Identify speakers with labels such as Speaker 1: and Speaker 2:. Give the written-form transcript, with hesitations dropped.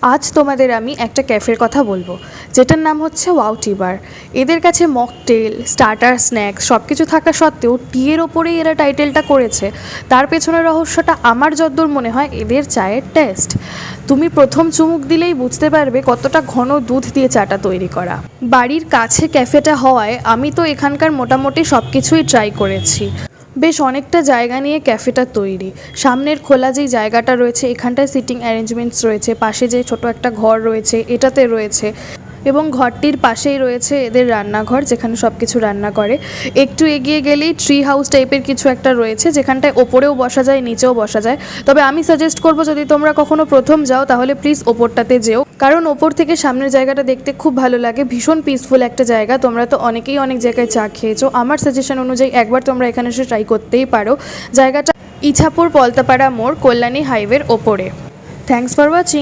Speaker 1: আজ তোমাদের আমি একটা ক্যাফের কথা বলবো, যেটার নাম হচ্ছে ওয়াও টি বার। এদের কাছে মকটেল, স্টার্টার, স্ন্যাক্স সব কিছু থাকা সত্ত্বেও টিয়ের ওপরেই এরা টাইটেলটা করেছে। তার পেছনের রহস্যটা আমার যদ্দূর মনে হয় এদের চায়ের টেস্ট। তুমি প্রথম চুমুক দিলেই বুঝতে পারবে কতটা ঘন দুধ দিয়ে চাটা তৈরি করা। বাড়ির কাছে ক্যাফেটা হওয়ায় আমি তো এখানকার মোটামুটি সব কিছুই ট্রাই করেছি। বেশ অনেকটা জায়গা নিয়ে ক্যাফেটা তৈরি। সামনের খোলা যেই জায়গাটা রয়েছে এখানটায় সিটিং অ্যারেঞ্জমেন্টস রয়েছে, পাশে যে ছোট একটা ঘর রয়েছে এটাতে রয়েছে, এবং ঘরটির পাশেই রয়েছে এদের রান্নাঘর যেখানে সব কিছু রান্না করে। একটু এগিয়ে গেলেই ট্রি হাউস টাইপের কিছু একটা রয়েছে যেখানটায় ওপরেও বসা যায়, নিচেও বসা যায়। তবে আমি সাজেস্ট করবো যদি তোমরা কখনো প্রথম যাও তাহলে প্লিজ ওপরটাতে যেও, কারণ ওপর থেকে সামনের জায়গাটা দেখতে খুব ভালো লাগে। ভীষণ পিসফুল একটা জায়গা। তোমরা তো অনেকেই অনেক জায়গায় চা খেয়েছো, আমার সাজেশন অনুযায়ী একবার তোমরা এখানে এসে ট্রাই করতেই পারো। জায়গাটা ইছাপুর পলতাপাড়া মোড়, কল্যাণী হাইওয়ের ওপরে। Thanks for watching.